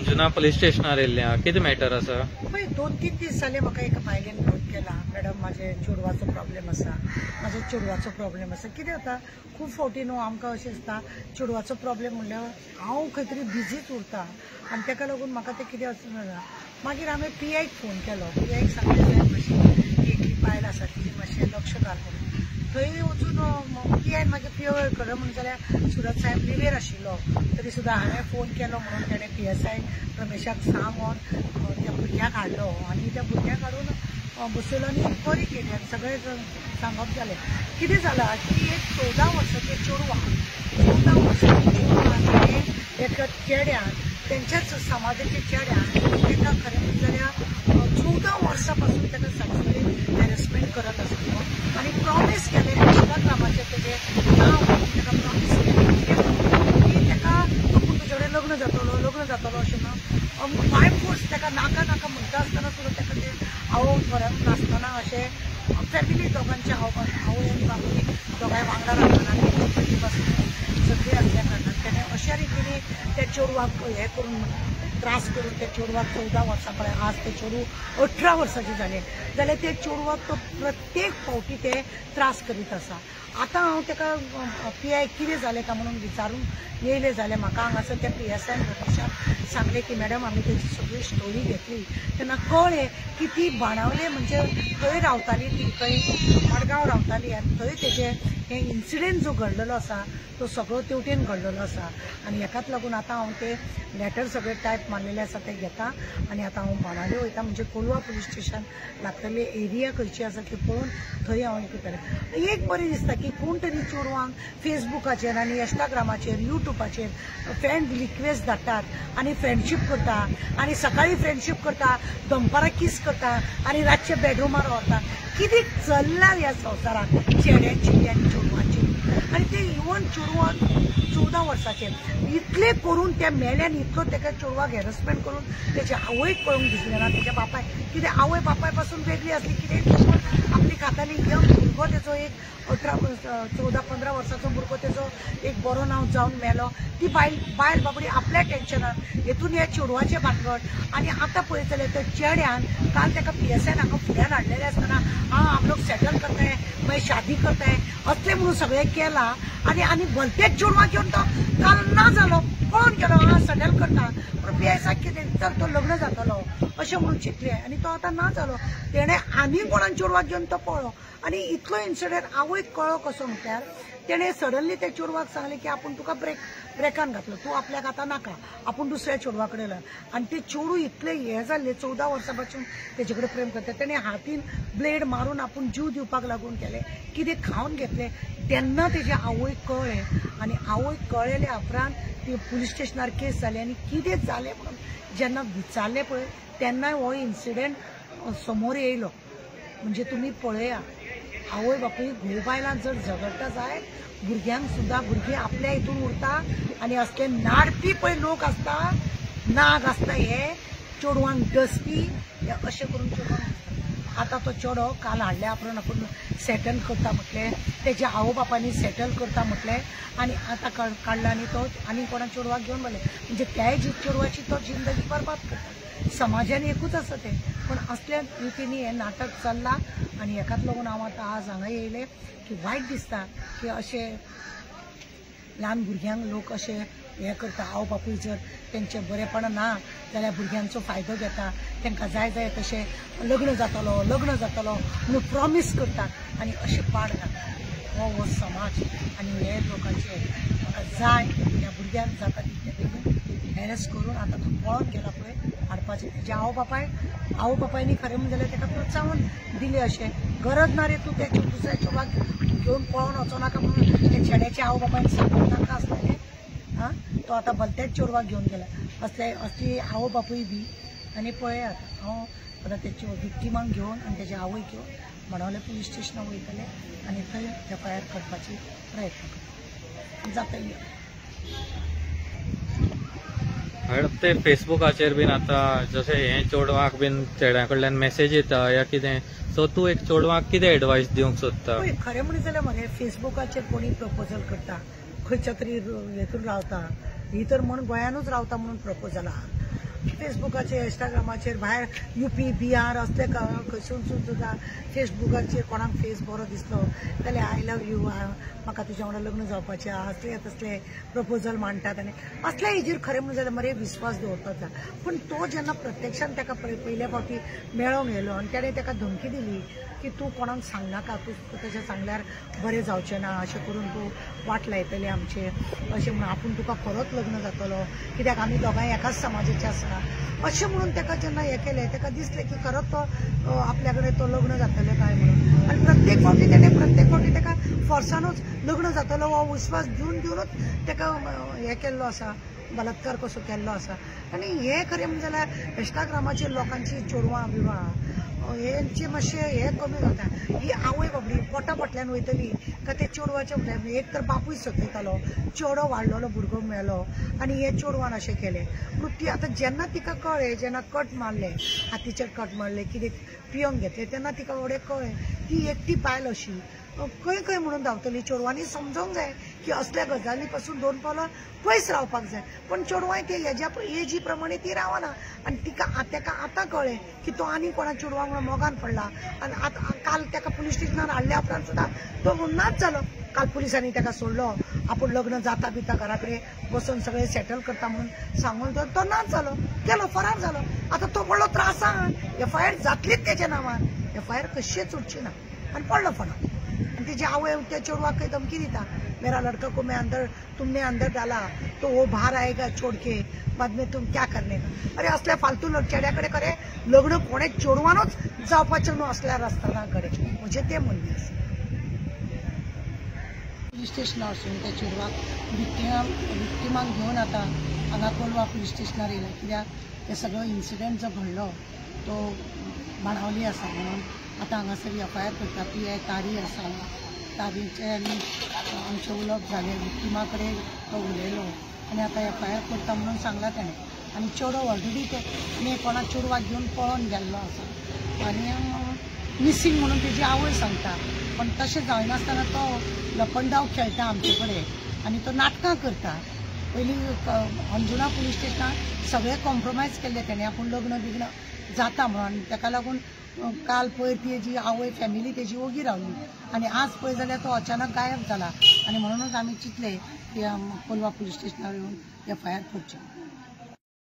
Anjuna police स्टेशनार येयल्ल्या कितें matter आसा? पळय 2-3 दीस जाले म्हाका एका बायलेन फोन केला, मॅडम म्हाजे चेडवाचो प्रॉब्लेम आसा, म्हाज्या चेडवाचो प्रॉब्लेम आसा. कितें जाता खूब फावटी न्हू आमकां अशें दिसता चेडवाचो प्रॉब्लेम म्हणल्यार हांव खंय तरी बिजीच उरता आनी ताका लागून म्हाका तें कितें वचना. मागीर हांवें PIक फोन केलो. PIक सांगलें मातशी एक बायल आसा ती मातशें लक्ष घाल म्हणून. थंय वचून PIन मागीर PO कळ्ळें म्हणून जाल्यार सुरत साहेब लिव्हेर आशिल्लो. तरी सुद्दां हांवें फोन केलो म्हणून ताणें PSI रमेशाक सांगून त्या भुरग्याक हाडलो आनी त्या भुरग्याक हाडून बसयलो आनी बरी केली आनी सगळें सांगप जालें. कितें जालां की एक 14 वर्साचें चेडवां 14 वर्साचें चेडवां एका चेड्यान तेंच्याच समाजाच्या चेड्यान ताका खरें म्हणलें जाल्यार 14 वर्सां पासून ताका सेक्शुअली हॅरेसमेंट करत आसलो आनी प्रॉमीस केलें इंस्टाग्रामाचेर तेजें नांव ताका प्रॉमीस केलें की ताका आपूण तुजे कडेन लग्न जातलो अशें ना बाय फोर्स ताका नाका म्हणटा आसतना सुद्दां ताका तें आवय घरांत नासतना अशें फॅमिली दोगांचे आवय आनी बापूय दोगांय वांगडा रावतना सगळीं आसल्या कारणान ताणें अशा रितीनी त्या चेडवाक हें करून त्रास करून त्या चेडवाक 14 वर्सां पळय आज तें चेडूं 18 वर्साचें जालें जाल्यार त्या चेडवाक तो प्रत्येक फावटी ते त्रास करीत आसा. आतां हांव ताका PI कितें जालें काय म्हणून विचारून येयलें जाल्यार म्हाका हांगासर त्या PSI रमेशान सांगलें की मॅडम आमी तेजी सगळी स्टोरी घेतली तेन्ना कळ्ळें की ती बाणावले म्हणजे थंय रावताली ती खंय मडगांव रावताली आनी थंय तेजें हे इन्सिडेंट जो घडलेलो आसा तो सगळो तेवटेन घडलेलो आसा आनी हेकाच लागून आतां हांव ते लॅटर सगळे टायप मारलेले आसा ते घेता आनी आतां हांव बाणावले वयता म्हणजे कोलवा पुलीस स्टेशन लागतले एरिया खंयची आसा ती पळोवन थंय हांव हें करतलें. एक बरें दिसता की कोण तरी चेडवांक फेसबुकाचेर आनी इंस्टाग्रामाचेर युट्यूबाचेर फ्रेंड रिक्वेस्ट धाडटात आनी फ्रेंडशीप करता आनी सकाळी फ्रेंडशीप करता दनपारां किस करता आनी रातचे बेडरुमार व्हरता. कितें चल्लां ह्या संवसाराक चेड्यांची आनी चेडवांची आनी ते इवन चेडवाक 14 वर्साचेर इतले करून त्या मेल्यान इतलो ताका चेडवाक हॅरेसमेंट करून तेच्या आवयक कळूंक दिसलें ना तेच्या बापाय कितें आवय बापाय पासून वेगळी आसली कितें आपली खाताली यंग भुरगो तेजो एक 14-15 वर्साचो भुरगो तेजो एक बरो नांव जावन मेलो. ती बायल बाबडी आपल्या टेन्शनान हेतून ह्या चेडवाचे भानगड आनी आतां पळयत जाल्यार त्या चेड्यान काल ताका PSI हांगा फुड्यान हाडलेलें आसतना हम लोग सेटल करता है मागीर शादी करता है असलें म्हणून सगळें केलां आनी भलतेच चेडवां घेवन तो काल ना जालो पळोवन गेलो सेटल करता पूण PSI कितें तर तो लग्न जातलो अशें म्हणून चिंतलें आनी तो आतां ना जालो. तेणें आनी कोणाक चेडवाक घेवन तो पळो आनी इतलो इन्सिडंट आवयक कळ्ळो कसो म्हटल्यार तेणें सडनली त्या चेडवाक सांगलें की आपूण तुका ब्रेकान घातलो तूं आपल्याक आतां नाका आपूण दुसऱ्या चेडवा कडेन आनी ते चेडूं इतलें हें जाल्लें 14 वर्सां पासून तेजे कडेन प्रेम करता. तेणें हातीन ब्लेड मारून आपूण जीव दिवपाक लागून केलें कितें खावन घेतलें तेन्ना तेजे आवयक कळ्ळें आनी आवयक कळलेल्या उपरांत ती पुलीस स्टेशनार केस जाली आनी कितें जालें म्हणून जेन्ना विचारलें पळय तेन्ना हो इन्सिडेंट समोर येयलो. म्हणजे तुमी पळया आवय बापूय घोव बायलां जर झगडटा जाय भुरग्यांक सुद्दां भुरगीं आपल्या हितून उरता आनी असले नाडपी पळय लोक आसता नाग आसता हे चेडवांक डसपी हे अशें करून चेडवांक आतां तो चेडो काल हाडल्या उपरांत आपूण सेटल करता म्हटलें तेज्या आवय बापायनी सेटल करता म्हटलें आनी आतां काडला आनी तो आनी कोणा चेडवाक घेवन बसले म्हणजे त्याय चेडवाची तो जिंदगी बरबाद करता. समाजान एकूच आसा तें पूण असल्या रितीनी हें नाटक चल्लां आनी हेकाच लागून हांव आतां आज हांगा येयलें की वायट दिसता की अशें ल्हान भुरग्यांक लोक अशें हें करता. आवय बापूय जर तेंचें बरेपण ना जाल्यार भुरग्यांचो फायदो घेता तांकां जाय तशें लग्न जातलो म्हणून प्रॉमीस करतात आनी अशें पाड घालता हो समाज आनी हे लोकांचे म्हाका जाय ह्या भुरग्यांक जाता तितलें बेगीन हॅरेस करून आतां तो पळोवन गेला पळय हाडपाचें तेजे आवय बापायनी खरें म्हणलें जाल्यार ताका प्रोत्साहन दिलें अशें गरज ना रे तूं त्या दुसऱ्या चेडवाक घेवन पळोवन वचो नाका म्हणून त्या चेड्याच्या आवय बापायन सांगूंक नाका आसलें तो आतां भलत्याच चेडवाक घेवन गेला असली आवय बापूय बी आनी पळयात हांव आतां तेच्या विक्टिमांक घेवन आनी तेजे आवयक घेवन बाणावले पुलीस स्टेशनाक वयतलें आनी थंय FIR करपाची प्रयत्न करता जातली. ते फेसबुकाचेर बीन आतां जशें हें चेडवाक बीन चेड्या कडल्यान मेसेज येता या कितें सो तूं एक चेडवाक कितें एडवायस दिवंक सोदता? खरें म्हणलें जाल्यार मरे फेसबुकाचेर कोणी प्रपोजल करता खंयच्या तरी हेतून रावता ही तर म्हण गोंयानूच रावता म्हणून प्रपोजल आहा फेसबुकाचेर इंस्टाग्रामाचेर भायर UP बिहार असले खंयसून सुद्दां फेसबुकाचेर कोणाक फेस बरो दिसलो जाल्यार आय लव यू म्हाका तुज्या वांगडा लग्न जावपाचें असले तसले प्रपोजल मांडटात आनी असल्या हेजेर खरें म्हणून जाल्यार मरे विस्वास दवरपाक जाय. पूण तो जेन्ना प्रत्यक्षान ताका पयल्या फावटी मेळोंक येयलो आनी ताणें ताका धमकी दिली की तूं कोणाक सांगनाका, तूं तशें सांगल्यार बरें जावचें ना, अशें करून तूं वाट लायतलें आमचें, अशें म्हणून आपूण तुका खरोच लग्न जातलो कित्याक आमी दोगांय एकाच समाजाचे आसा अशें म्हणून ताका जेन्ना हें केलें ताका दिसलें की खरोच तो आपल्या कडेन तो लग्न जातलें काय म्हणून. आनी प्रत्येक फावटी ताका फोर्सानूच लग्न जातलो हो विश्वास दिवनूच ताका हें केल्लो आसा, बलात्कार कसो केल्लो आसा. आनी हें खरें म्हणजे जाल्यार इंस्टाग्रामाचेर लोकांची चोडवां बिडवां हेंचे मातशें हें कमी जाता. ही आवय बाबडी पोटा फाटल्यान वयतली काय ते चेडवाच्या फुड्यान एक तर बापूय सकयतालो, चेडो वाडलेलो भुरगो मेलो आनी हे चेडवान अशें केलें. पूण ती आतां जेन्ना तिका कळ्ळें, जेन्ना कट मारले, हातीचेर कट मारले, कितें पियोंक घेतले तेन्ना तिका फुडें कळ्ळें ती एकटी बायल अशी खंय खंय म्हणून धांवतली. चेडवांनी समजूंक जाय की असल्या गजाली पासून 2 पावलां पयस रावपाक जाय. पण चेडवांय ते हेज्या एजी प्रमाणे ती रावना आनी ताका आतां कळ्ळें की तो आनी कोणा चेडवां वांगडा मोगान पडला आनी आतां काल ताका पुलीस स्टेशनार हाडल्या उपरांत सुद्दां तो नाच जालो. काल पुलिसांनी ताका सोडलो, आपूण लग्न जाता बिता घरा कडेन बसून सगळें सेटल करता म्हणून सांगून तो नाच जालो, गेलो, फरार जालो. आतां तो पडलो त्रासान, FIR जातलीच तेच्या नांवान, FIR कशीच उठची ना आनी पडलो फणाक. आनी तेजी आवय त्या चेडवाक खंय धमकी दिता, मेरा लड़का को मैं तुमने अंदर डाला तो वो बाहर आएगा छोड़ के, बाद में तुम क्या करने का. अरे असल्या फालतू चेड्याकडे खरे लग्न कोणे चेडवानूच जावपाचें न्हू असल्या रस्त्याकडे म्हणजे ते म्हणणे आसा. पुलीस स्टेशनार वचून त्या चेडवाक विक्टिमाक घेवन आतां हांगा कोलवा पुलीस स्टेशनार येयला कित्याक ते सगळो इन्सिडंट जो घडलो तो बाणावली आसा म्हणून आतां हांगासर FIR करता. PI तारी आसा, तारीचे आनी आमचे उलोवप जालें, विक्टिमा कडेन तो उलयलो आनी आतां FIR करता म्हणून सांगला ताणें. आनी चेडो ऑलरेडी ते कोणा चेडवाक घेवन पळोवन गेल्लो आसा आनी मिसींग म्हणून तेजी आवय सांगता. पण तशें जायनासतना तो लपंडाव खेळटा आमचे कडेन आनी तो नाटकां करता. पयलीं अंजुना पुलीस स्टेशनार सगळे कॉम्प्रोमायज केल्ले तेणें, आपूण लग्न बिग्न जाता म्हणून. आनी ताका लागून काल पयर तेजी आवय फॅमिली तेजी ओगी रावली आनी आज पळय जाल्यार तो अचानक गायब जाला. आनी म्हणूनच आमी चिंतले की कोलवा पुलीस स्टेशनार येवन FIR करचें.